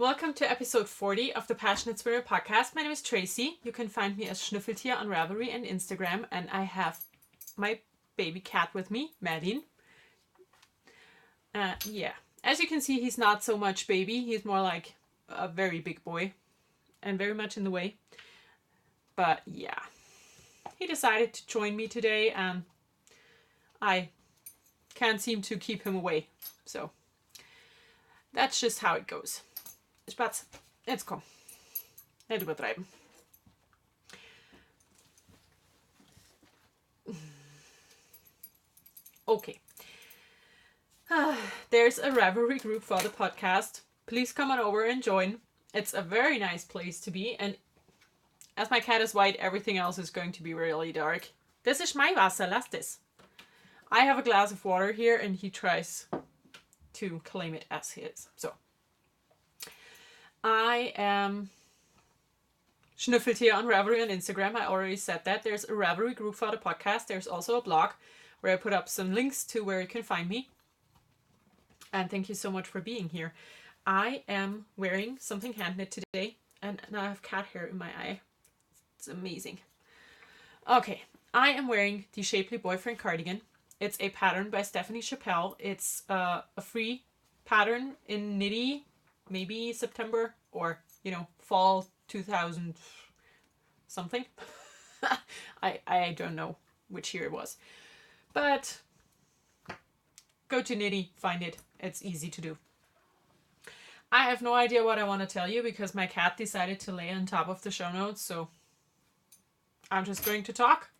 Welcome to episode 40 of the PassionKnit Spinner podcast. My name is Tracy. You can find me as Schnüffeltier on Ravelry and Instagram, and I have my baby cat with me, Madeline. As you can see, he's not so much baby. He's more like a very big boy and very much in the way. But yeah, he decided to join me today, and I can't seem to keep him away. So that's just how it goes. Spatz, jetzt komm. Nicht übertreiben. Okay. There's a Ravelry group for the podcast. Please come on over and join. It's a very nice place to be, and as my cat is white, everything else is going to be really dark. This is my Wasser, lass das. I have a glass of water here, and he tries to claim it as his. So, I am Schnüffeltier on Ravelry on Instagram. I already said that. There's a Ravelry group for the podcast. There's also a blog where I put up some links to where you can find me. And thank you so much for being here. I am wearing something hand knit today, and now I have cat hair in my eye. It's amazing. Okay, I am wearing the Shapely Boyfriend cardigan. It's a pattern by Stephanie Chappell. It's a free pattern in Knitty, maybe September or, fall 2000 something. I don't know which year it was. But go to Knitty, find it. It's easy to do. I have no idea what I want to tell you because my cat decided to lay on top of the show notes, so I'm just going to talk.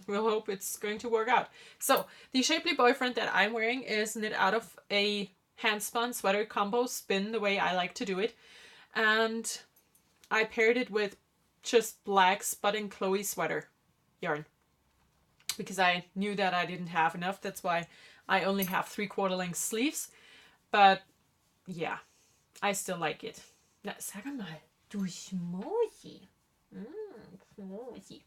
We'll hope it's going to work out. So, the Shapely Boyfriend that I'm wearing is knit out of a hand-spun sweater combo spin the way I like to do it. And I paired it with just black Spud and Chloe sweater yarn. Because I knew that I didn't have enough. That's why I only have 3/4 length sleeves. But, yeah, I still like it. Na, sag mal, du Schmosi. Schmosi.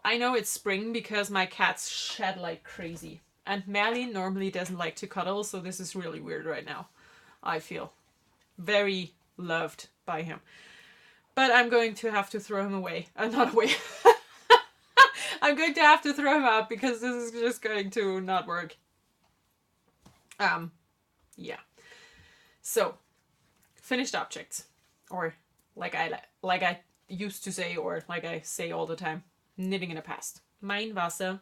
I know it's spring because my cats shed like crazy. And Merlin normally doesn't like to cuddle, so this is really weird right now. I feel very loved by him. But I'm going to have to throw him away. Not away. I'm going to have to throw him out because this is just going to not work. Yeah. So, finished objects. Or like I used to say, or like I say all the time, knitting in the past. Mein Wasser.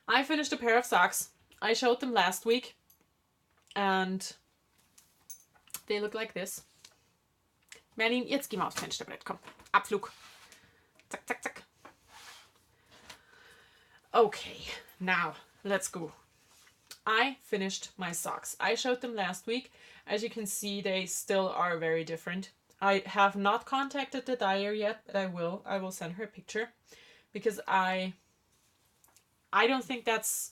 I finished a pair of socks. I showed them last week. And they look like this. Merlin, jetzt geh mal aufs Fensterbrett. Komm, Abflug. Zack, zack, zack. Okay, now let's go. I finished my socks. I showed them last week. As you can see, they still are very different. I have not contacted the dyer yet, but I will. I will send her a picture because I don't think that's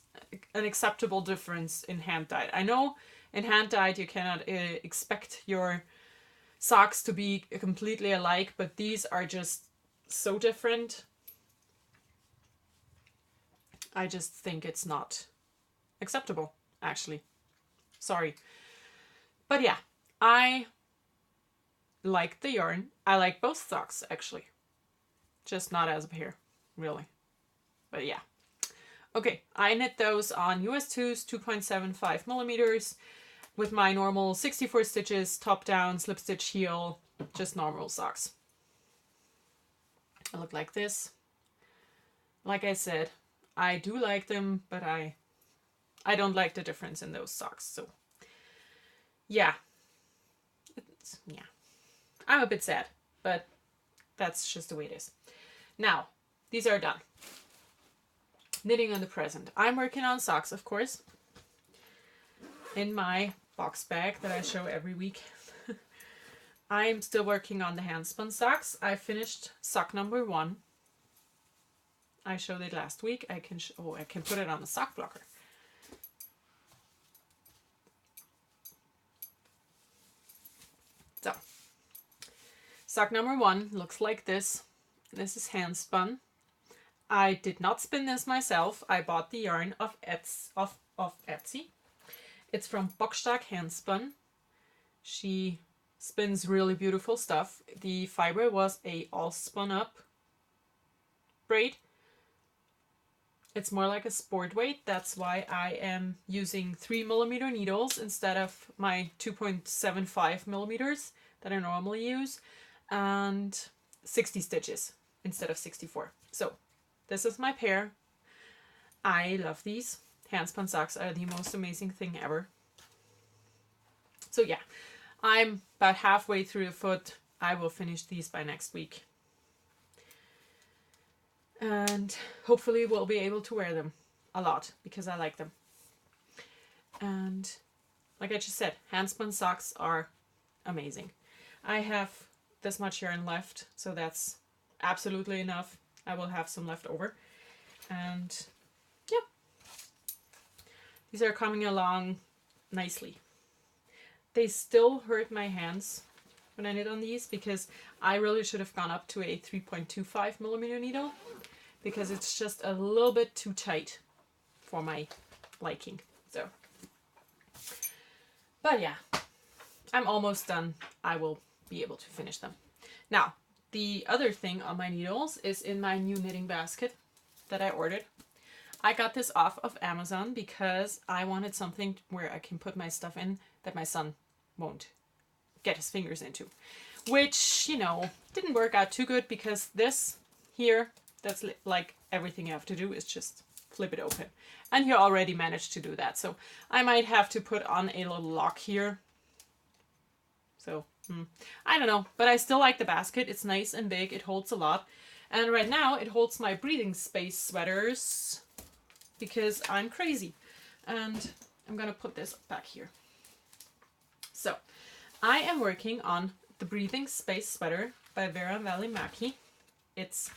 an acceptable difference in hand dyed. I know in hand dyed you cannot expect your socks to be completely alike, but these are just so different. I just think it's not acceptable, actually. Sorry. But yeah, I like the yarn. I like both socks, actually. Just not as a pair, really. But yeah. Okay, I knit those on US 2s, 2.75 millimeters with my normal 64 stitches, top down, slip stitch heel, just normal socks. I look like this. Like I said, I do like them, but I don't like the difference in those socks. So, yeah. I'm a bit sad, but that's just the way it is. Now, these are done. Knitting on the present. I'm working on socks, of course, in my box bag that I show every week. I'm still working on the hand-spun socks. I finished sock number 1. I showed it last week. I can put it on the sock blocker. So, sock number 1 looks like this. This is hand spun. I did not spin this myself. I bought the yarn off Etsy. It's from Bockstock Handspun. She spins really beautiful stuff. The fiber was a all spun up braid. It's more like a sport weight. That's why I am using 3mm needles instead of my 2.75mm that I normally use, and 60 stitches instead of 64. So this is my pair. I love these. Handspun socks are the most amazing thing ever. So yeah, I'm about halfway through the foot. I will finish these by next week. And hopefully we'll be able to wear them a lot because I like them. And like I just said, handspun socks are amazing. I have this much yarn left, so that's absolutely enough. I will have some left over. And yeah, these are coming along nicely. They still hurt my hands when I knit on these because I really should have gone up to a 3.25mm needle because it's just a little bit too tight for my liking. So, but yeah, I'm almost done. I will be able to finish them. Now, the other thing on my needles is in my new knitting basket that I ordered. I got this off of Amazon because I wanted something where I can put my stuff in that my son won't get his fingers into. Which, you know, didn't work out too good because this here, that's like everything you have to do is just flip it open. And he already managed to do that. So I might have to put on a little lock here. So, I don't know. But I still like the basket. It's nice and big. It holds a lot. And right now it holds my breathing space sweaters because I'm crazy. And I'm going to put this back here. So, I am working on the Breathing Space Sweater by Vera Välimäki. It's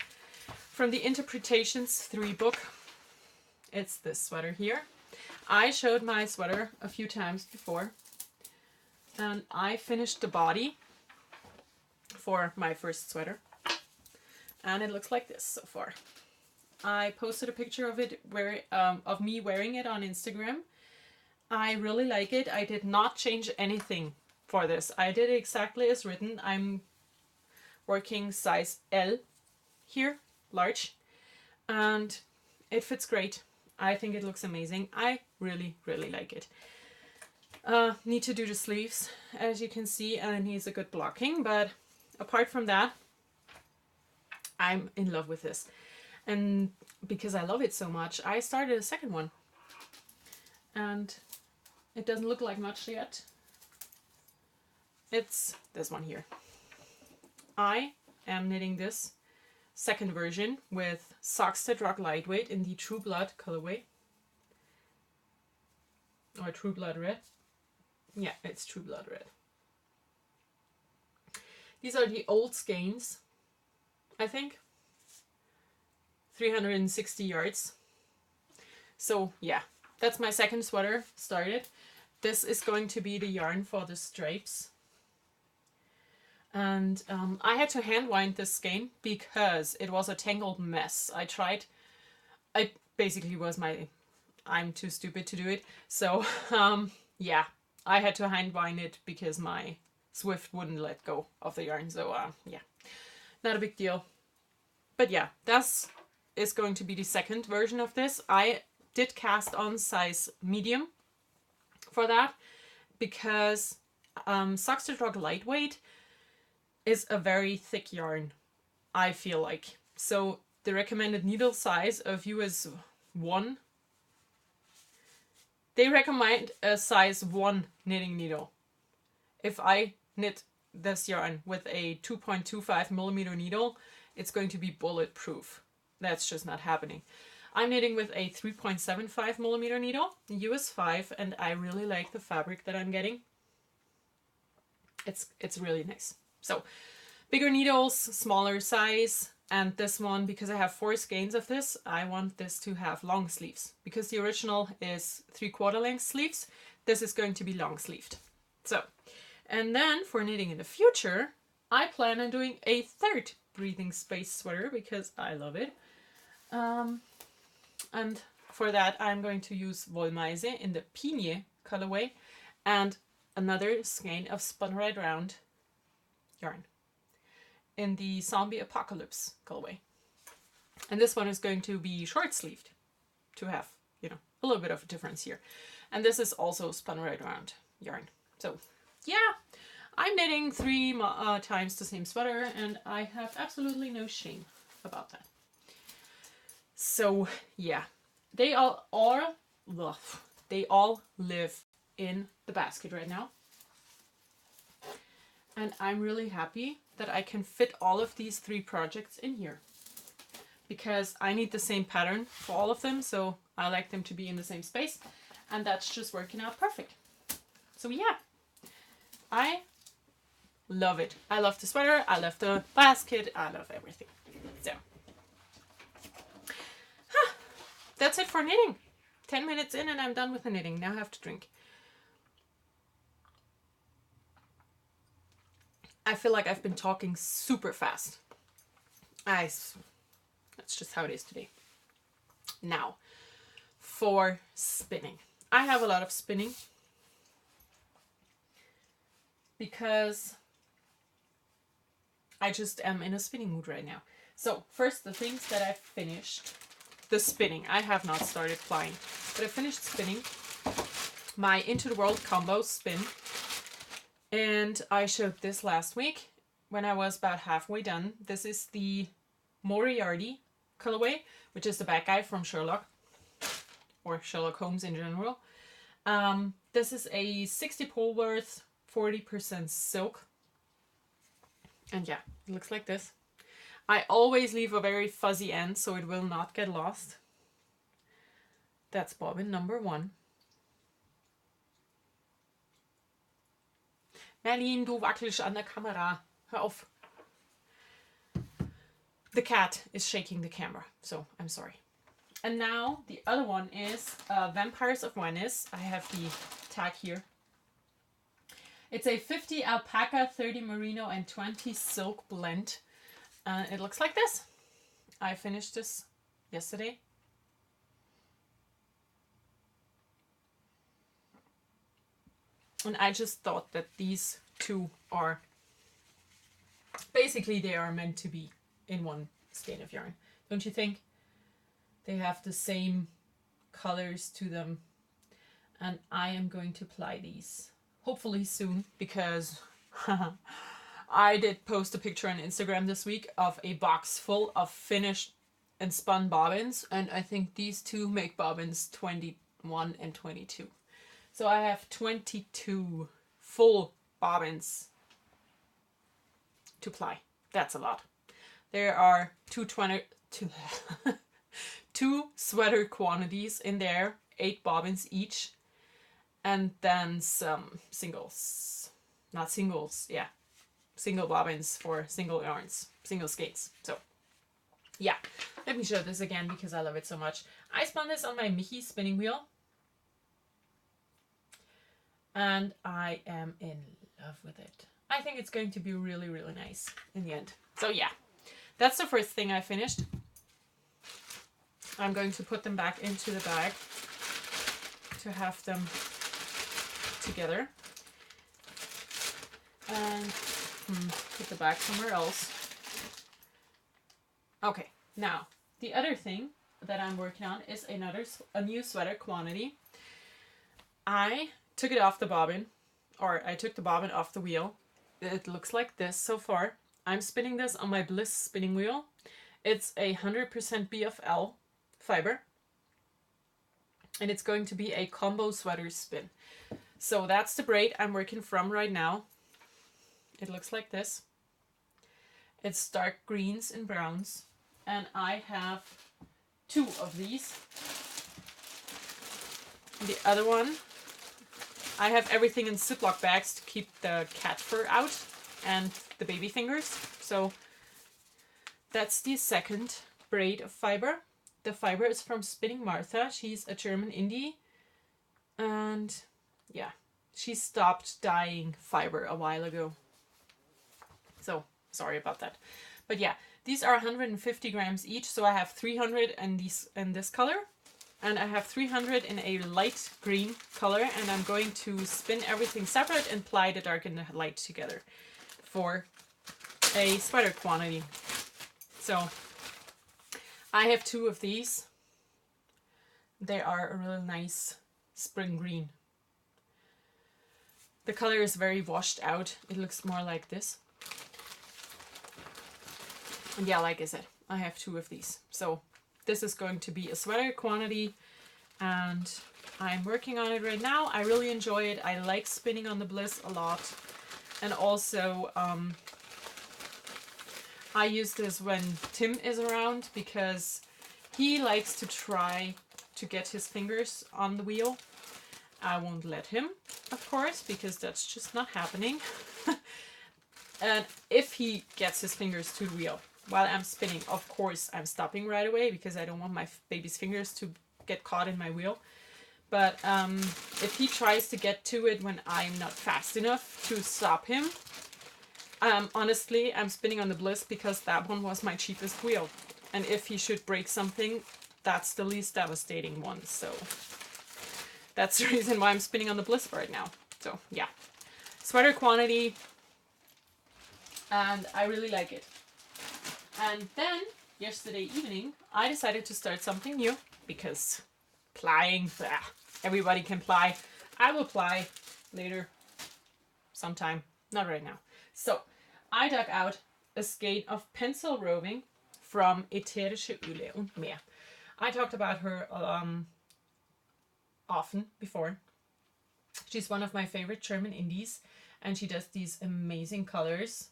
from the Interpretations 3 book. It's this sweater here. I showed my sweater a few times before. And I finished the body for my first sweater. And it looks like this so far. I posted a picture of it of me wearing it on Instagram. I really like it. I did not change anything for this. I did it exactly as written. I'm working size L here, large, and it fits great. I think it looks amazing. I really, really like it. Need to do the sleeves, as you can see, and it needs a good blocking, but apart from that, I'm in love with this. And because I love it so much, I started a second one. And it doesn't look like much yet. It's this one here. I am knitting this second version with Sockstead Rock Lightweight in the True Blood colorway. Or True Blood Red. Yeah, it's True Blood Red. These are the old skeins, I think. 360 yards. So yeah, that's my second sweater started. This is going to be the yarn for the stripes. And I had to hand wind this skein because it was a tangled mess. I basically was I'm too stupid to do it. So yeah, I had to hand wind it because my Swift wouldn't let go of the yarn. So yeah, not a big deal. But yeah, that's is going to be the second version of this. I did cast on size medium for that because Sockstead Rock Lightweight is a very thick yarn, I feel like. So the recommended needle size of you is 1. They recommend a size 1 knitting needle. If I knit this yarn with a 2.25mm needle, it's going to be bulletproof. That's just not happening. I'm knitting with a 3.75mm needle, US 5, and I really like the fabric that I'm getting. It's really nice. So, bigger needles, smaller size, and this one, because I have 4 skeins of this, I want this to have long sleeves. Because the original is 3/4 length sleeves, this is going to be long sleeved. So, and then for knitting in the future, I plan on doing a third breathing space sweater because I love it. And for that, I'm going to use Wollmeise in the Pinie colorway, and another skein of Spun Right Round yarn in the Zombie Apocalypse colorway. And this one is going to be short sleeved to have, you know, a little bit of a difference here. And this is also Spun Right Round yarn. So yeah, I'm knitting 3 times the same sweater, and I have absolutely no shame about that. So yeah, they all live in the basket right now. And I'm really happy that I can fit all of these 3 projects in here, because I need the same pattern for all of them, so I like them to be in the same space, and that's just working out perfect. So yeah, I love it. I love the sweater, I love the basket, I love everything. So that's it for knitting. 10 minutes in and I'm done with the knitting. Now I have to drink. I feel like I've been talking super fast. That's just how it is today. Now, for spinning. I have a lot of spinning because I just am in a spinning mood right now. So first, the things that I've finished. The spinning. I have not started flying, but I finished spinning my Into the World combo spin. And I showed this last week when I was about halfway done. This is the Moriarty colorway, which is the bad guy from Sherlock, or Sherlock Holmes in general. This is a 60 pull worth, 40% silk. And yeah, it looks like this. I always leave a very fuzzy end so it will not get lost. That's bobbin number 1. Merlin, du wackelst an der Kamera. Hör auf. The cat is shaking the camera, so I'm sorry. And now the other one is Vampires of Venice. I have the tag here. It's a 50 alpaca, 30 merino, and 20 silk blend. It looks like this. I finished this yesterday. And I just thought that these 2 are, basically they are meant to be in one skein of yarn. Don't you think? They have the same colors to them. And I am going to apply these hopefully soon, because I did post a picture on Instagram this week of a box full of finished and spun bobbins, and I think these 2 make bobbins 21 and 22. So I have 22 full bobbins to ply. That's a lot. There are 2 sweater quantities in there, 8 bobbins each, and then some singles. Not singles, yeah. Single bobbins for single yarns, single skates. So yeah, let me show this again because I love it so much. I spun this on my Mickey spinning wheel, and I am in love with it. I think it's going to be really, really nice in the end. So yeah, that's the first thing I finished. I'm going to put them back into the bag to have them together. And put the bag somewhere else. Okay, now the other thing that I'm working on is a new sweater quantity. I took it off the bobbin, or I took the bobbin off the wheel. It looks like this so far. I'm spinning this on my Bliss spinning wheel. It's a 100% BFL fiber, and it's going to be a combo sweater spin. So that's the braid I'm working from right now. It looks like this. It's dark greens and browns, and I have 2 of these. The other one, I have everything in Ziploc bags to keep the cat fur out and the baby fingers. So that's the second braid of fiber. The fiber is from Spinning Martha. She's a German indie, and yeah, she stopped dyeing fiber a while ago. So sorry about that. But yeah, these are 150 grams each. So I have 300 in this color and I have 300 in a light green color, and I'm going to spin everything separate and apply the dark and the light together for a sweater quantity. So I have 2 of these. They are a really nice spring green. The color is very washed out. It looks more like this. And yeah, like I said, I have 2 of these. So this is going to be a sweater quantity, and I'm working on it right now. I really enjoy it. I like spinning on the Bliss a lot. And also, I use this when Tim is around because he likes to try to get his fingers on the wheel. I won't let him, of course, because that's just not happening. And if he gets his fingers to the wheel while I'm spinning, of course, I'm stopping right away because I don't want my baby's fingers to get caught in my wheel. But if he tries to get to it when I'm not fast enough to stop him, honestly, I'm spinning on the Bliss because that one was my cheapest wheel. And if he should break something, that's the least devastating one. So that's the reason why I'm spinning on the Bliss right now. So yeah, sweater quantity, and I really like it. And then yesterday evening, I decided to start something new because plying, everybody can ply. I will ply later, sometime, not right now. So I dug out a skein of pencil roving from Etherische Öle und Meer. I talked about her often before. She's one of my favorite German indies, and she does these amazing colors.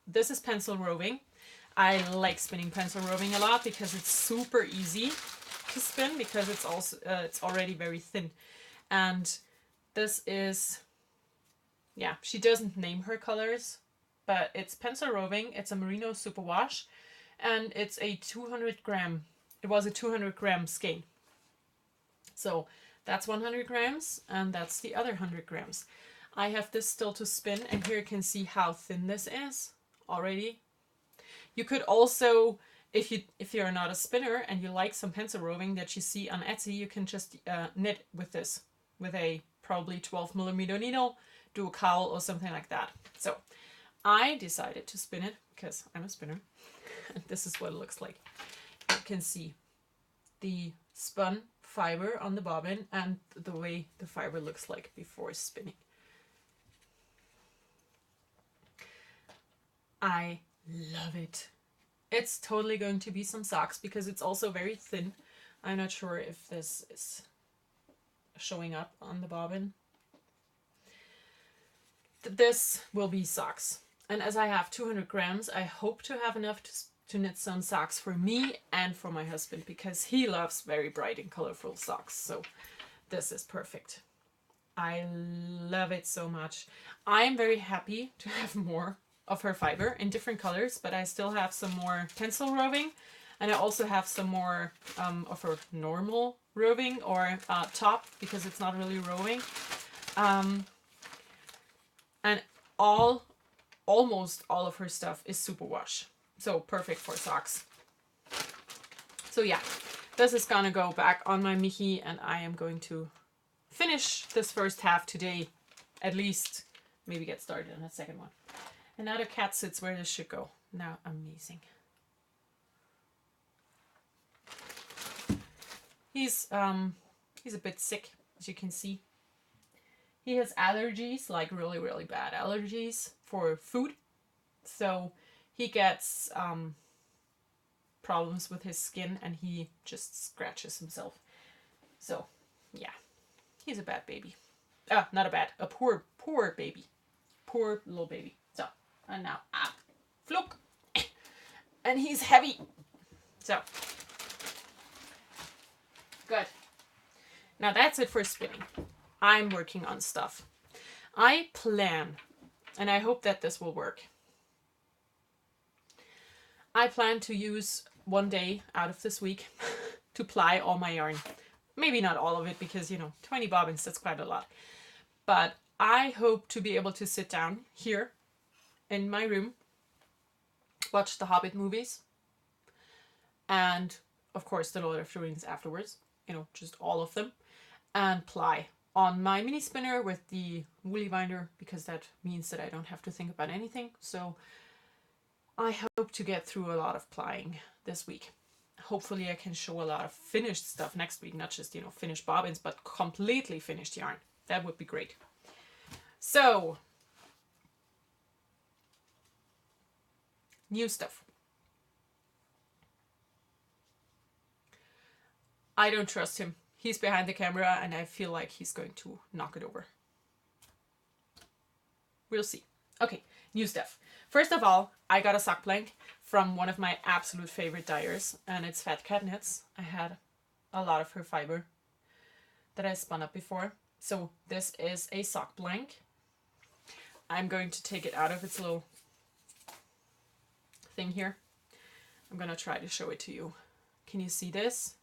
This is pencil roving. I like spinning pencil roving a lot because it's super easy to spin because it's also it's already very thin. And this is, yeah, she doesn't name her colors, but it's pencil roving. It's a merino superwash, and it's a 200 gram. It was a 200 gram skein. So that's 100 grams, and that's the other 100 grams. I have this still to spin, and here you can see how thin this is already. You could also, if you're not a spinner and you like some pencil roving that you see on Etsy, you can just knit with this, with a probably 12 millimeter needle, do a cowl or something like that. So I decided to spin it because I'm a spinner. And this is what it looks like. You can see the spun fiber on the bobbin and the way the fiber looks like before spinning. I love it. It's totally going to be some socks because it's also very thin. I'm not sure if this is showing up on the bobbin. This will be socks. And as I have 200 grams, I hope to have enough to knit some socks for me and for my husband because he loves very bright and colorful socks. So this is perfect. I love it so much. I'm very happy to have more of her fiber in different colors, but I still have some more pencil roving, and I also have some more of her normal roving or top because it's not really roving. And almost all of her stuff is superwash, so perfect for socks. So yeah, this is gonna go back on my Michi, and I am going to finish this first half today, at least maybe get started on the second one. And now the cat sits where this should go. Now, amazing. He's a bit sick, as you can see. He has allergies, like really, really bad allergies for food. So he gets problems with his skin, and he just scratches himself. So, yeah, he's a bad baby. Not a bad, a poor baby. Poor little baby. So, and now, fluk. And he's heavy. So, good. Now that's it for spinning. I'm working on stuff. I plan, and I hope that this will work. I plan to use one day out of this week to ply all my yarn. Maybe not all of it because, 20 bobbins, that's quite a lot. But I hope to be able to sit down here in my room, watch the Hobbit movies, and of course the Lord of the Rings afterwards. just all of them, and ply on my mini spinner with the woolly binder, because that means that I don't have to think about anything. So I hope to get through a lot of plying this week. Hopefully I can show a lot of finished stuff next week, not just, finished bobbins, but completely finished yarn. That would be great. So, new stuff. I don't trust him. He's behind the camera and I feel like he's going to knock it over. We'll see. Okay, new stuff. First of all, I got a sock blank from one of my absolute favorite dyers, and it's PassioKnit. I had a lot of her fiber that I spun up before. So this is a sock blank. I'm going to take it out of its little thing here. I'm going to try to show it to you. Can you see this?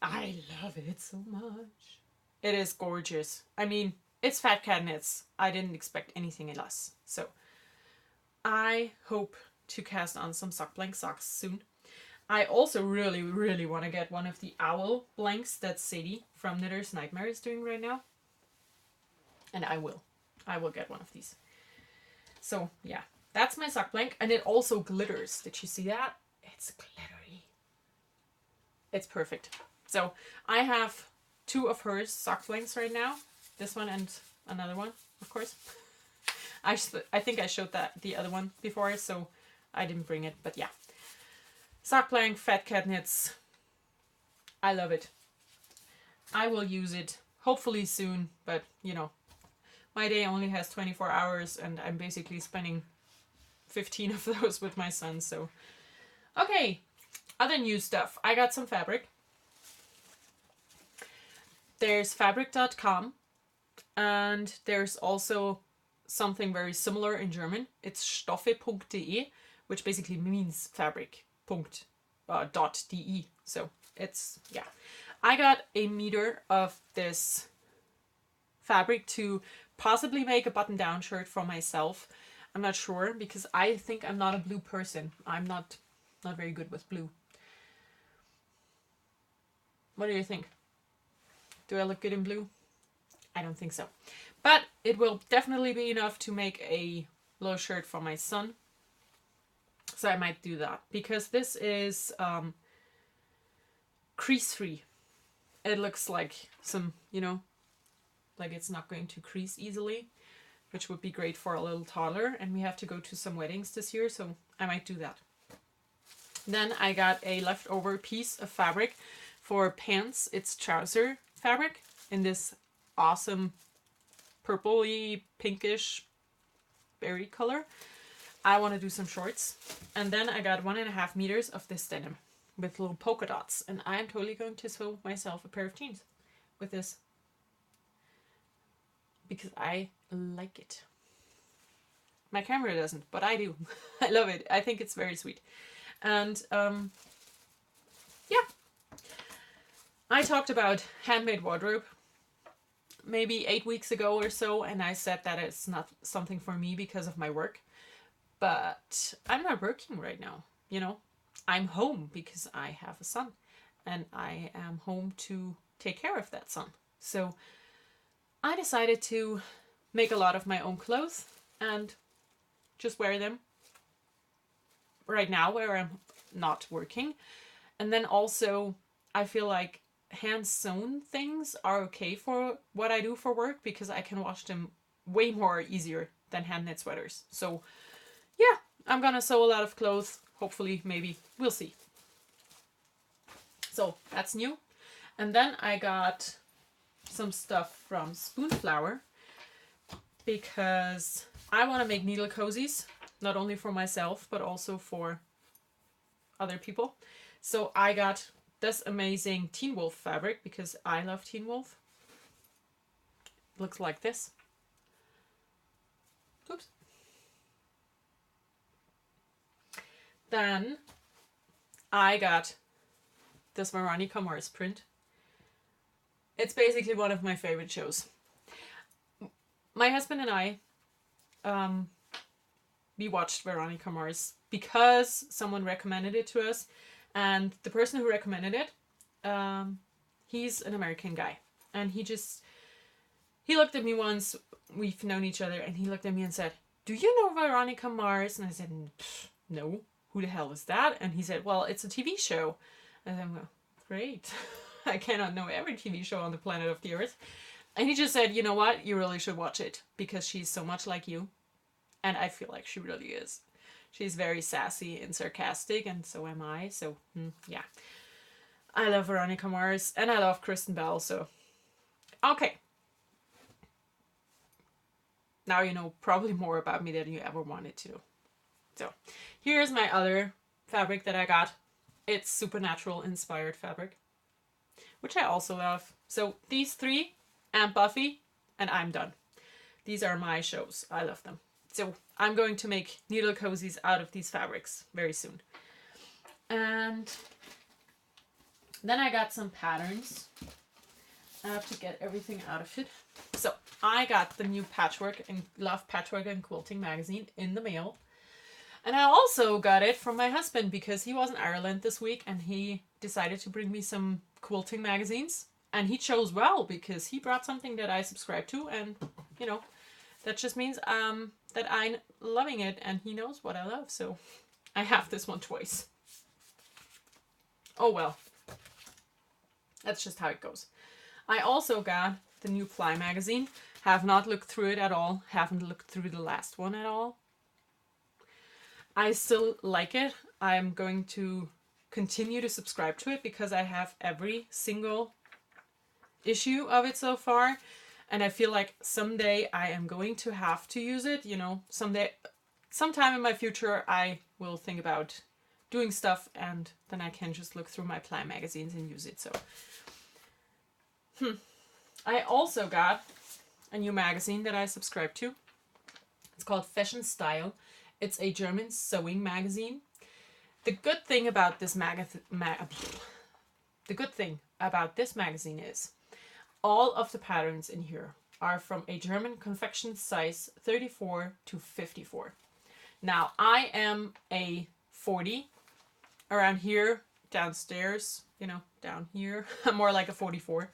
I love it so much. It is gorgeous. I mean, it's PassioKnit. I didn't expect anything less. So I hope to cast on some sock blank socks soon. I also really, really want to get one of the owl blanks that Sadie from Knitter's Nightmare is doing right now. And I will get one of these. So yeah, that's my sock blank. And it also glitters. Did you see that? It's glittery. It's perfect. So I have 2 of her sock blanks right now. This one and another one, of course. I think I showed that the other one before, so I didn't bring it. But yeah. Sock blank, PassioKnit. I love it. I will use it hopefully soon, but my day only has 24 hours and I'm basically spending 15 of those with my son. So, okay. Other new stuff. I got some fabric. There's fabric.com, and there's also something very similar in German. It's stoffe.de, which basically means fabric.de. So it's, yeah. I got a meter of this fabric to possibly make a button-down shirt for myself. I'm not sure, because I think I'm not a blue person. I'm not very good with blue. What do you think? Do I look good in blue? I don't think so. But it will definitely be enough to make a little shirt for my son. So I might do that. Because this is crease-free. It looks like some, like it's not going to crease easily. Which would be great for a little toddler. And we have to go to some weddings this year, so I might do that. Then I got a leftover piece of fabric for pants. It's trouser fabric in this awesome purpley pinkish berry color. I want to do some shorts. And then I got 1.5 meters of this denim with little polka dots, and I'm totally going to sew myself a pair of jeans with this because I like it. My camera doesn't, but I do. I love it. I think it's very sweet. And yeah, I talked about handmade wardrobe maybe 8 weeks ago or so, and I said that it's not something for me because of my work. But I'm not working right now, I'm home because I have a son, and I am home to take care of that son. So I decided to make a lot of my own clothes and just wear them right now where I'm not working. And then also I feel like hand sewn things are okay for what I do for work because I can wash them way more easier than hand knit sweaters. So yeah, I'm gonna sew a lot of clothes. Hopefully, maybe, we'll see. So that's new. And then I got some stuff from Spoonflower because I want to make needle cozies, not only for myself, but also for other people. So I got this amazing Teen Wolf fabric because I love Teen Wolf. It looks like this. Oops. Then I got this Veronica Mars print. It's basically one of my favorite shows. My husband and I, we watched Veronica Mars because someone recommended it to us, and the person who recommended it he's an American guy, and he looked at me once. We've known each other, and he looked at me and said, "Do you know Veronica Mars?" And I said, "No. Who the hell is that?" And he said, "Well, it's a TV show." And I'm like, "Great." I cannot know every TV show on the planet of the Earth. And he just said, "You know what? You really should watch it because she's so much like you." And I feel like she really is. She's very sassy and sarcastic, and so am I. So, yeah. I love Veronica Mars, and I love Kristen Bell, so... Okay. Now you know probably more about me than you ever wanted to. So, here's my other fabric that I got. It's Supernatural inspired fabric, which I also love. So, these three, and Buffy, and I'm done. These are my shows. I love them. So, I'm going to make needle cozies out of these fabrics very soon. And then I got some patterns. I have to get everything out of it. So I got the new Patchwork and Love Patchwork and Quilting magazine in the mail. And I also got it from my husband because he was in Ireland this week and he decided to bring me some quilting magazines. And he chose well because he brought something that I subscribe to, and you know, that just means that I'm loving it and he knows what I love. So I have this one twice. Oh well. That's just how it goes. I also got the new Fly magazine. Have not looked through it at all. Haven't looked through the last one at all. I still like it. I'm going to continue to subscribe to it because I have every single issue of it so far. And I feel like someday I am going to have to use it. You know, sometime in my future, I will think about doing stuff and then I can just look through my Fly magazines and use it. So, I also got a new magazine that I subscribe to. It's called Fashion Style. It's a German sewing magazine. The good thing about this magazine is all of the patterns in here are from a German confection size 34 to 54. Now, I am a 40 around here, downstairs, you know, down here. I'm more like a 44.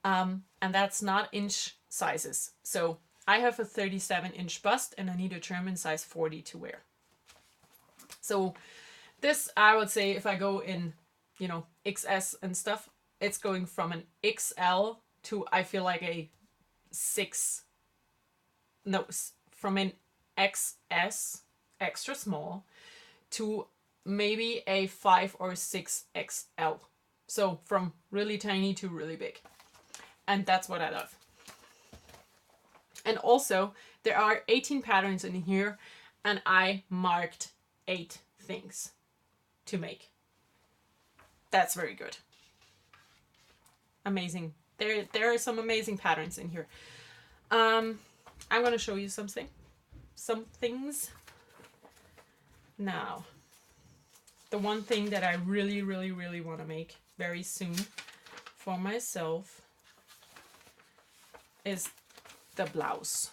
And that's not inch sizes. So I have a 37-inch bust and I need a German size 40 to wear. So this, I would say, if I go in, you know, XS and stuff, it's going from an XL to, I feel like from an XS, extra small, to maybe a 5 or 6 XL. So from really tiny to really big. And that's what I love. And also, there are 18 patterns in here, and I marked 8 things to make. That's very good. Amazing. There are some amazing patterns in here. I'm going to show you some things. Now, the one thing that I really, really, really want to make very soon for myself is the blouse.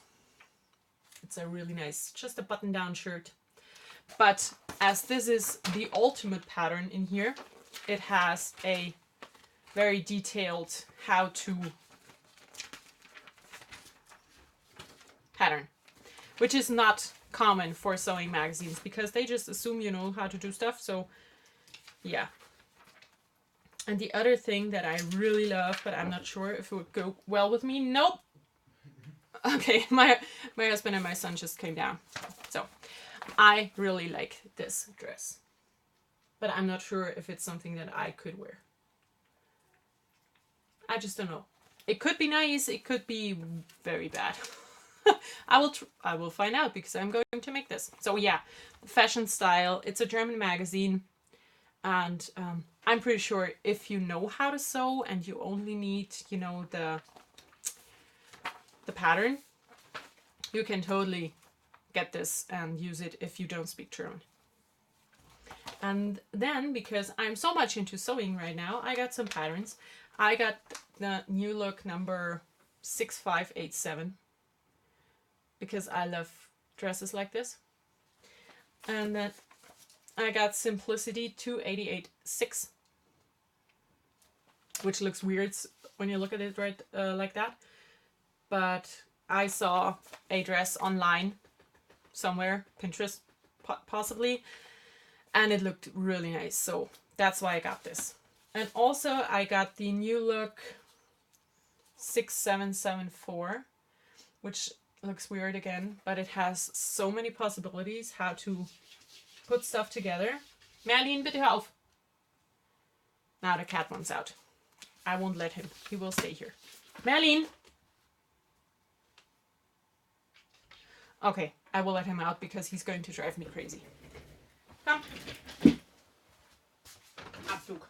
It's a really nice, just a button-down shirt. But as this is the ultimate pattern in here, it has a very detailed how-to pattern, which is not common for sewing magazines because they just assume you know how to do stuff. So yeah. And the other thing that I really love, but I'm not sure if it would go well with me. Nope. Okay, my husband and my son just came down. So I really like this dress, but I'm not sure if it's something that I could wear. I just don't know. It could be nice. It could be very bad. I will find out because I'm going to make this. So yeah, Fashion Style. It's a German magazine. And I'm pretty sure if you know how to sew and you only need, you know, the pattern, you can totally get this and use it if you don't speak German. And then, because I'm so much into sewing right now, I got some patterns. I got the New Look number 6587 because I love dresses like this. And then I got Simplicity 2886. which looks weird when you look at it right like that. But I saw a dress online somewhere, Pinterest possibly, and it looked really nice. So that's why I got this. And also I got the New Look 6774, which looks weird again, but it has so many possibilities how to put stuff together. Merlin, bitte hör auf. Now the cat wants out. I won't let him. He will stay here. Merlin! Okay, I will let him out because he's going to drive me crazy. Come. Abflug.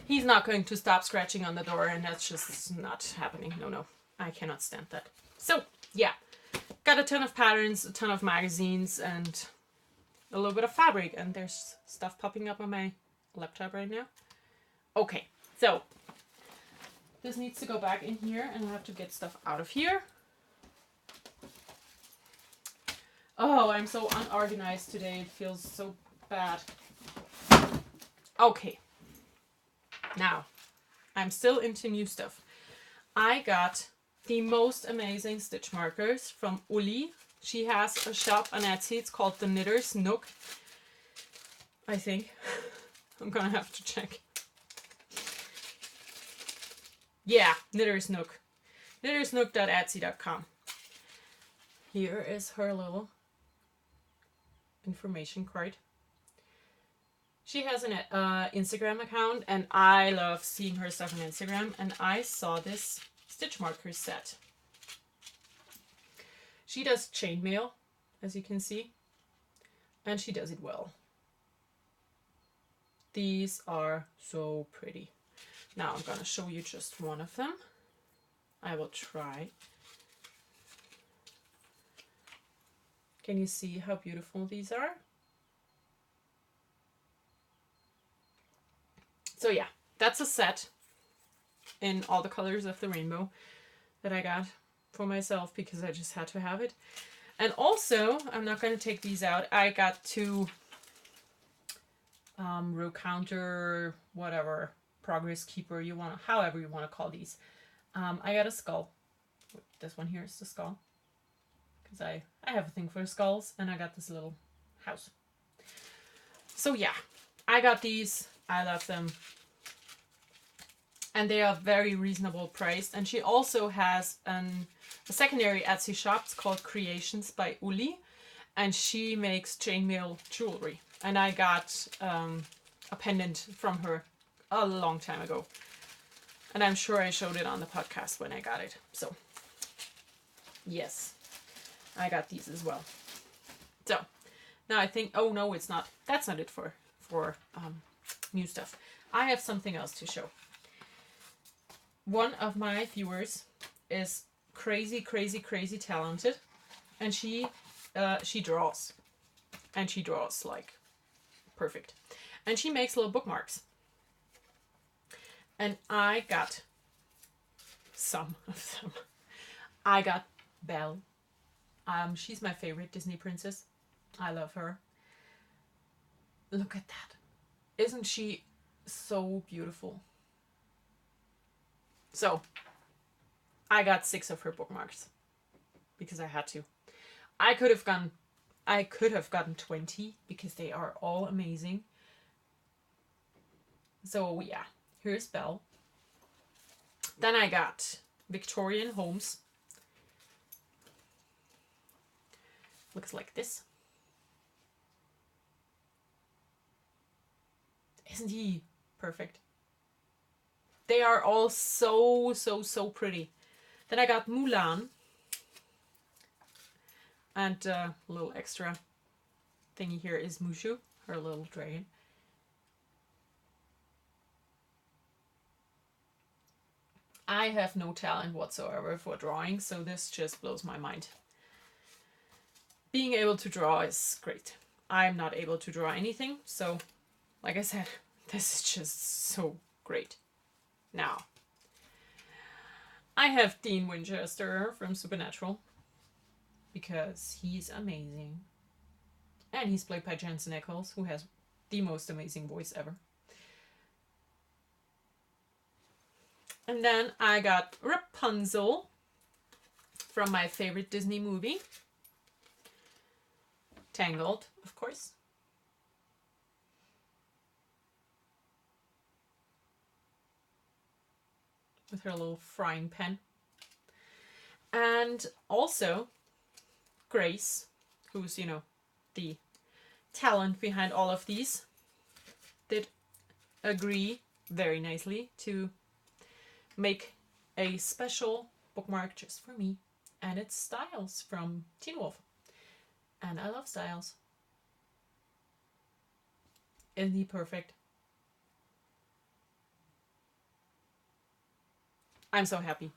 He's not going to stop scratching on the door, and that's just not happening. No, I cannot stand that. So, yeah. Got a ton of patterns, a ton of magazines, and a little bit of fabric. And there's stuff popping up on my laptop right now. Okay, so this needs to go back in here, and I have to get stuff out of here. Oh, I'm so unorganized today. It feels so bad. Okay. Now, I'm still into new stuff. I got the most amazing stitch markers from Uli. She has a shop on Etsy. It's called the Knitter's Nook, I think. I'm gonna have to check. Yeah, Knitter's Nook. knittersnook.etsy.com. Here is her little information card. She has an Instagram account, and I love seeing her stuff on Instagram, and I saw this stitch marker set. She does chainmail, as you can see, and she does it well. These are so pretty. Now I'm gonna show you just one of them. I will try. Can you see how beautiful these are? So yeah, that's a set in all the colors of the rainbow that I got for myself because I just had to have it. And also, I'm not going to take these out. I got two row counter, whatever, progress keeper, however you want to call these. I got a skull. This one here is the skull. Because I have a thing for skulls, and I got this little house. So yeah, I got these. I love them. And they are very reasonable priced. And she also has a secondary Etsy shop. It's called Creations by Uli. And she makes chainmail jewelry. And I got a pendant from her a long time ago. And I'm sure I showed it on the podcast when I got it. So, yes, I got these as well. So, now I think, oh no, it's not. That's not it for new stuff. I have something else to show. One of my viewers is crazy talented, and she draws, and she draws like perfect, and she makes little bookmarks. And I got some of them. I got Belle. She's my favorite Disney princess. I love her. Look at that. Isn't she so beautiful? So, I got 6 of her bookmarks because I had to. I could have gotten 20 because they are all amazing. So yeah, here's Belle. Then I got Victorian Homes. Looks like this. Isn't he perfect? They are all so pretty. Then I got Mulan. And a little extra thingy here is Mushu, her little dragon. I have no talent whatsoever for drawing, so this just blows my mind. Being able to draw is great. I'm not able to draw anything, so like I said, this is just so great. Now, I have Dean Winchester from Supernatural because he's amazing. And he's played by Jensen Ackles, who has the most amazing voice ever. And then I got Rapunzel from my favorite Disney movie, Tangled, of course. With her little frying pan. And also Grace, who's, you know, the talent behind all of these, did agree very nicely to make a special bookmark just for me. And it's Styles from Teen Wolf. And I love Styles. Isn't he perfect? I'm so happy.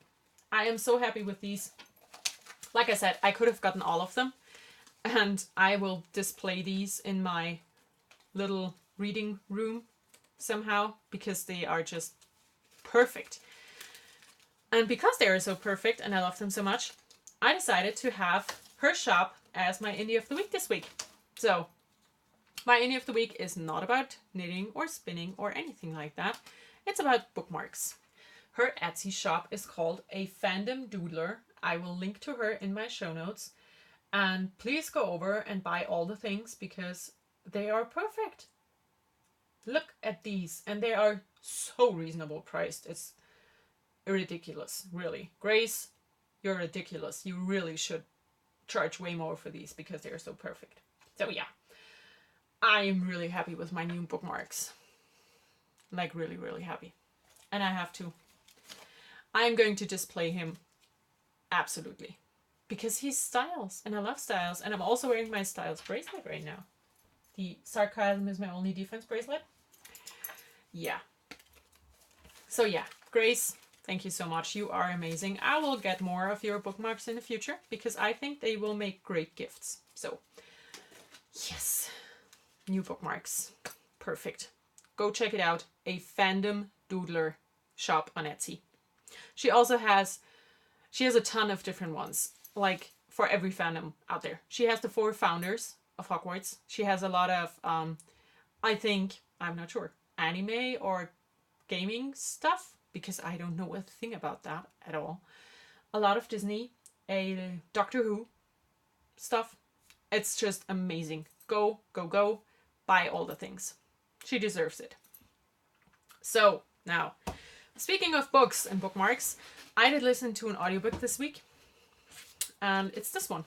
I am so happy with these. Like I said, I could have gotten all of them. And I will display these in my little reading room somehow, because they are just perfect. And because they are so perfect and I love them so much, I decided to have her shop as my Indie of the Week this week. So my Indie of the Week is not about knitting or spinning or anything like that. It's about bookmarks. Her Etsy shop is called a Fandom Doodler. I will link to her in my show notes. And please go over and buy all the things because they are perfect. Look at these. And they are so reasonable priced. It's ridiculous, really. Grace, you're ridiculous. You really should charge way more for these because they are so perfect. So yeah, I am really happy with my new bookmarks. Like really, really happy. And I'm going to display him absolutely. Because he's Styles and I love Styles. And I'm also wearing my Styles bracelet right now. The Sarcasm is my only defense bracelet. Yeah. So yeah, Grace, thank you so much. You are amazing. I will get more of your bookmarks in the future because I think they will make great gifts. So yes, new bookmarks. Perfect. Go check it out. A Fandom Doodler shop on Etsy. She has a ton of different ones, like for every fandom out there. She has the 4 founders of Hogwarts. She has a lot of, I'm not sure, anime or gaming stuff, because I don't know a thing about that at all. A lot of Disney, a Doctor Who stuff. It's just amazing. Go, go, go. Buy all the things. She deserves it. So, now, speaking of books and bookmarks, I did listen to an audiobook this week, and it's this one.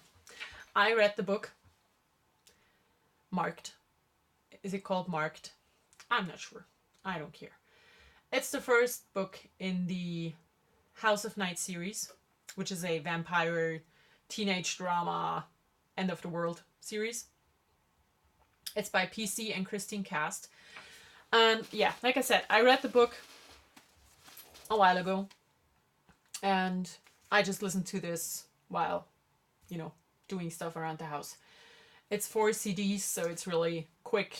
I read the book Marked. Is it called Marked? I'm not sure. I don't care. It's the first book in the House of Night series, which is a vampire teenage drama end of the world series. It's by PC and Christine Cast. And yeah, like I said, I read the book a while ago. And I just listened to this while, doing stuff around the house. It's 4 CDs, so it's really quick.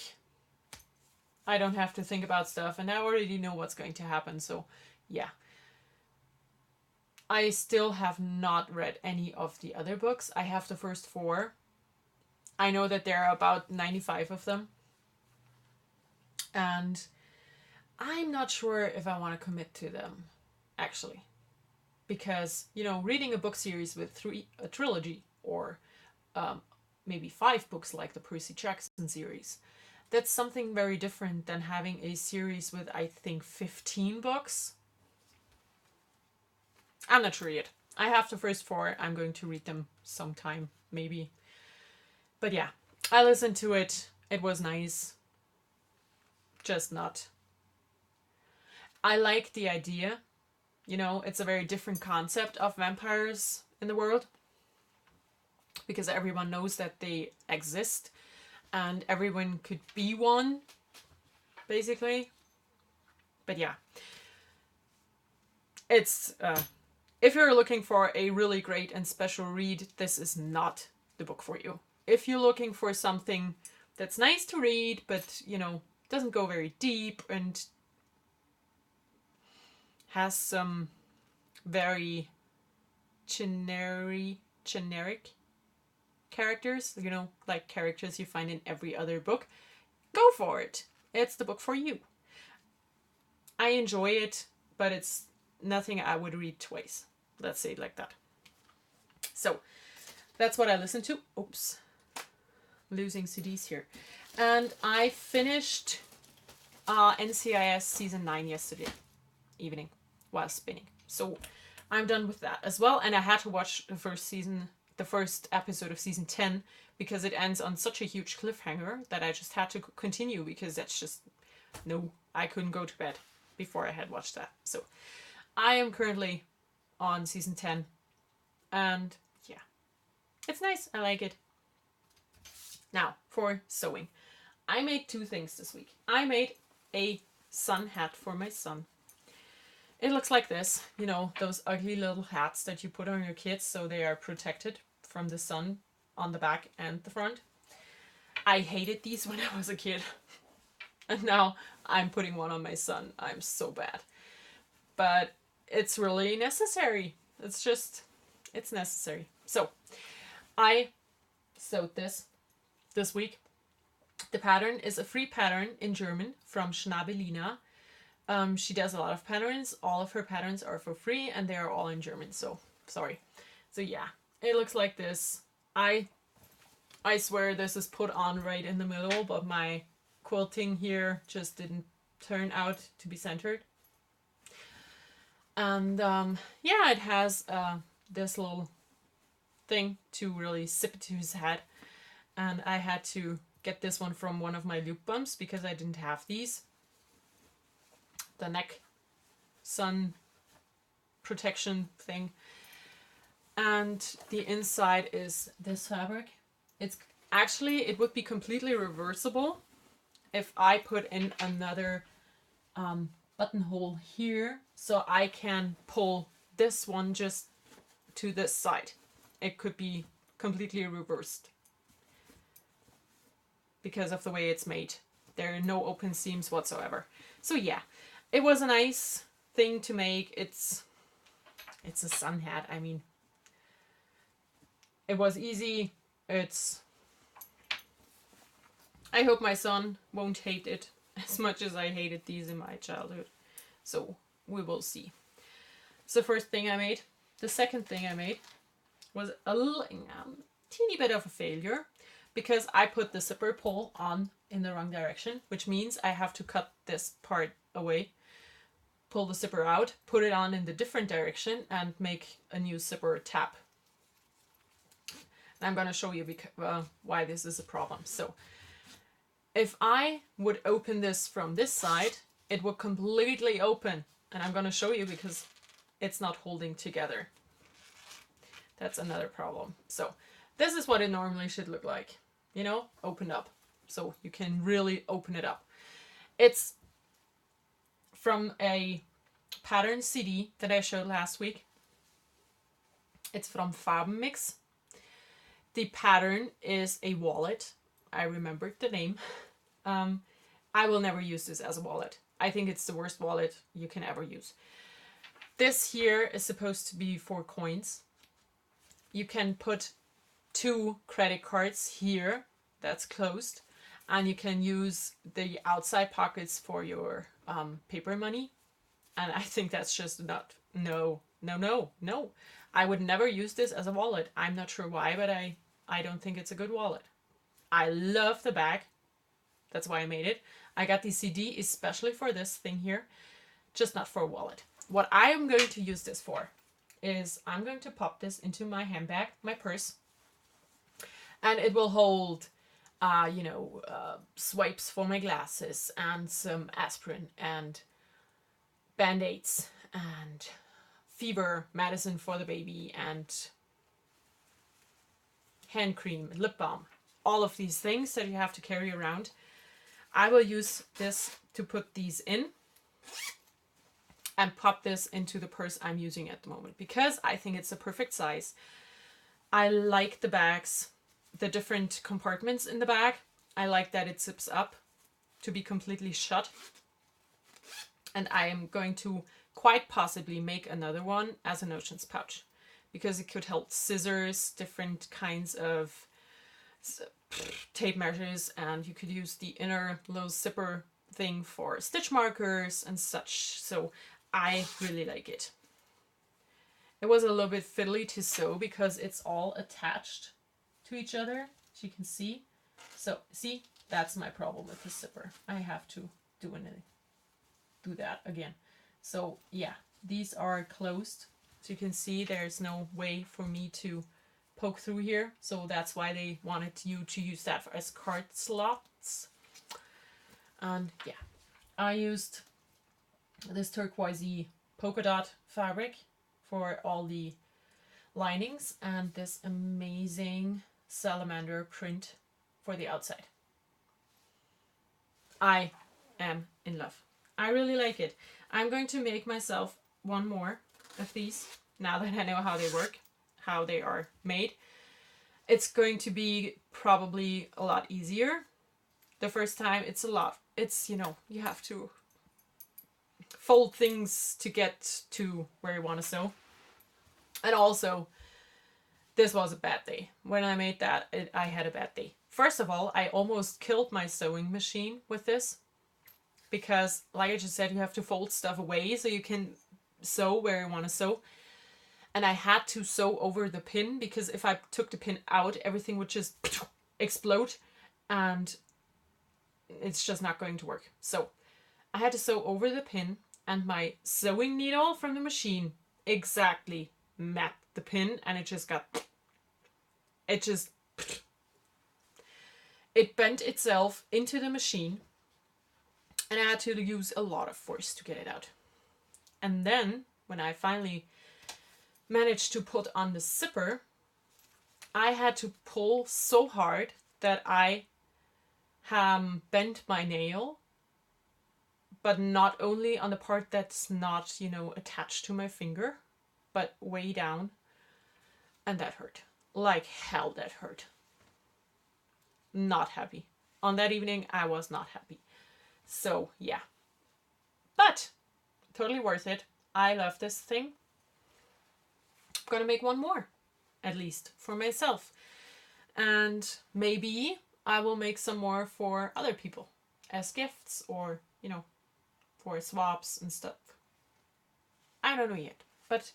I don't have to think about stuff, and I already know what's going to happen, so yeah. I still have not read any of the other books. I have the first 4. I know that there are about 95 of them. And I'm not sure if I want to commit to them, actually. Because, reading a book series with a trilogy or maybe 5 books like the Percy Jackson series, that's something very different than having a series with, I think, 15 books. I'm not sure yet. I have the first 4. I'm going to read them sometime, maybe. But yeah, I listened to it. It was nice. Just not. I like the idea. It's a very different concept of vampires in the world. Because everyone knows that they exist. And everyone could be one. Basically. But yeah. It's... if you're looking for a really great and special read, this is not the book for you. If you're looking for something that's nice to read, but, doesn't go very deep and has some very generic characters, like characters you find in every other book, go for it. It's the book for you. I enjoy it, but it's nothing I would read twice. Let's say it like that. So that's what I listened to. Oops. Losing CDs here. And I finished NCIS season 9 yesterday evening while spinning. So I'm done with that as well. And I had to watch the first episode of season 10 because it ends on such a huge cliffhanger that I just had to continue because that's just, no, I couldn't go to bed before I had watched that. So I am currently on season 10 and yeah, it's nice. I like it. Now for sewing. I made 2 things this week. I made a sun hat for my son. It looks like this, you know, those ugly little hats that you put on your kids so they are protected from the sun on the back and the front. I hated these when I was a kid. And now I'm putting one on my son. I'm so bad. But it's really necessary. It's necessary. So I sewed this week. The pattern is a free pattern in German from Schnabelina. She does a lot of patterns. All of her patterns are for free and they are all in German. So sorry. So yeah, it looks like this. I swear this is put on right in the middle, but my quilting here just didn't turn out to be centered. And yeah, it has this little thing to really zip it to his head. And I had to get this one from one of my loop bumps because I didn't have these. The neck sun protection thing. And the inside is this fabric. It's actually, it would be completely reversible if I put in another buttonhole here so I can pull this one just to this side. It could be completely reversed because of the way it's made. There are no open seams whatsoever. So yeah, it was a nice thing to make. It's a sun hat. I mean, it was easy. I hope my son won't hate it as much as I hated these in my childhood. So we will see. It's the first thing I made. The second thing I made was a teeny bit of a failure because I put the zipper pull on in the wrong direction, which means I have to cut this part away, pull the zipper out, put it on in the different direction and make a new zipper tab. And I'm going to show you why this is a problem. So if I would open this from this side, it would completely open. And I'm going to show you because it's not holding together. That's another problem. So this is what it normally should look like. You know, opened up. So you can really open it up. It's from a pattern CD that I showed last week. It's from Fandom. The pattern is a wallet. I remembered the name. I will never use this as a wallet. I think it's the worst wallet you can ever use. This here is supposed to be for coins. You can put 2 credit cards here. That's closed. And you can use the outside pockets for your paper money. And I think that's just not, no. I would never use this as a wallet. I'm not sure why, but I don't think it's a good wallet. I love the bag. That's why I made it. I got the CD especially for this thing here, just not for a wallet. What I am going to use this for is I'm going to pop this into my handbag, my purse, and it will hold, swipes for my glasses and some aspirin and Band-Aids and fever medicine for the baby and hand cream, lip balm, all of these things that you have to carry around. I will use this to put these in and pop this into the purse I'm using at the moment because I think it's a perfect size. I like the bags, the different compartments in the bag. I like that it zips up to be completely shut. And I am going to quite possibly make another one as a notions pouch because it could hold scissors, different kinds of tape measures, and you could use the inner little zipper thing for stitch markers and such. So I really like it. It was a little bit fiddly to sew because it's all attached to each other, as you can see. So see, that's my problem with the zipper. I have to do that again. So yeah, these are closed. So you can see there's no way for me to poke through here. So that's why they wanted you to use that as card slots. And yeah, I used this turquoisey polka dot fabric for all the linings and this amazing salamander print for the outside. I am in love. I really like it. I'm going to make myself one more of these now that I know how they work, how they are made. It's going to be probably a lot easier. The first time it's a lot. It's, you have to fold things to get to where you want to sew. And also, this was a bad day. When I made that, I had a bad day. First of all, I almost killed my sewing machine with this. Because, like I just said, you have to fold stuff away so you can sew where you want to sew. And I had to sew over the pin, because if I took the pin out, everything would just explode. And it's just not going to work. So I had to sew over the pin, and my sewing needle from the machine exactly mapped the pin, and it bent itself into the machine, and I had to use a lot of force to get it out. And then when I finally managed to put on the zipper, I had to pull so hard that I bent my nail, but not only on the part that's not, attached to my finger, but way down. And that hurt. Like hell, that hurt. Not happy. On that evening, I was not happy. So, yeah. But, totally worth it. I love this thing. I'm gonna make one more, at least, for myself. And maybe I will make some more for other people as gifts, or, for swaps and stuff. I don't know yet. But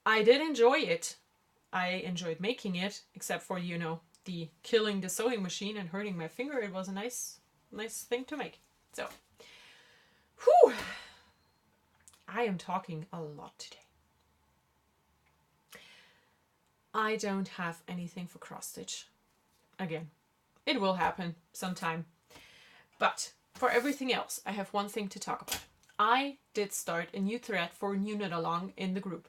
I did enjoy it. I enjoyed making it, except for, the killing the sewing machine and hurting my finger. It was a nice thing to make. So, whew, I am talking a lot today. I don't have anything for cross stitch. Again, it will happen sometime. But for everything else, I have one thing to talk about. I did start a new thread for New Knit Along in the group,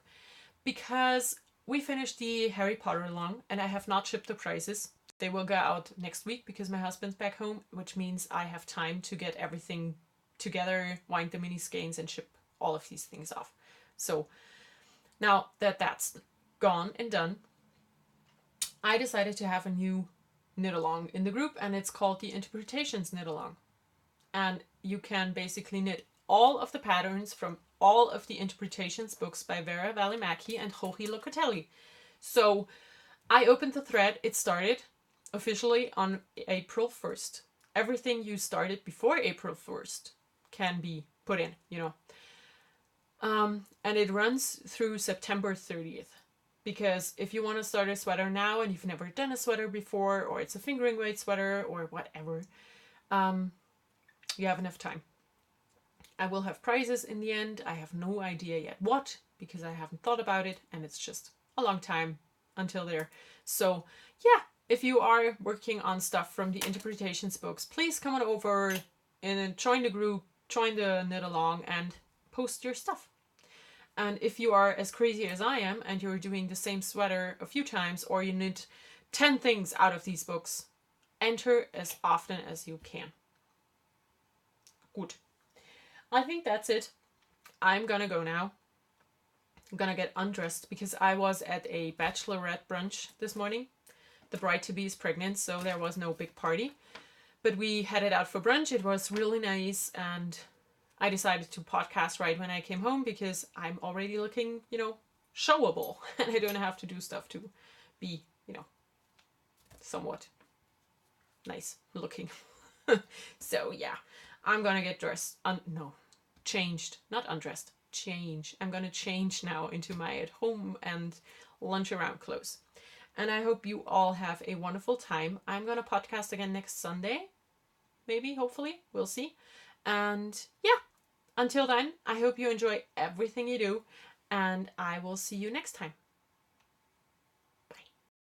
because we finished the Harry Potter along and I have not shipped the prizes. They will go out next week because my husband's back home, which means I have time to get everything together, wind the mini skeins, and ship all of these things off. So now that that's gone and done, I decided to have a new knit along in the group, and it's called the Interpretations Knit Along. And you can basically knit all of the patterns from all of the interpretations books by Vera Välimäki and Joji Locatelli. So I opened the thread. It started officially on April 1st. Everything you started before April 1st can be put in, and it runs through September 30th. Because if you want to start a sweater now and you've never done a sweater before, or it's a fingering weight sweater or whatever, you have enough time. I will have prizes in the end. I have no idea yet what, because I haven't thought about it, and it's just a long time until there. So yeah, if you are working on stuff from the interpretations books, please come on over and join the group, join the knit along, and post your stuff. And if you are as crazy as I am and you're doing the same sweater a few times, or you knit 10 things out of these books, enter as often as you can. Good. I think that's it. I'm gonna go now. I'm gonna get undressed because I was at a bachelorette brunch this morning. The bride-to-be is pregnant, so there was no big party. But we headed out for brunch. It was really nice, and I decided to podcast right when I came home because I'm already looking, showable. And I don't have to do stuff to be, somewhat nice looking. So yeah, I'm gonna get dressed. No, changed, not undressed. Change. I'm gonna change now into my at home and lunch around clothes. And I hope you all have a wonderful time. I'm gonna podcast again next Sunday. Maybe, hopefully. We'll see. And yeah, until then, I hope you enjoy everything you do. And I will see you next time.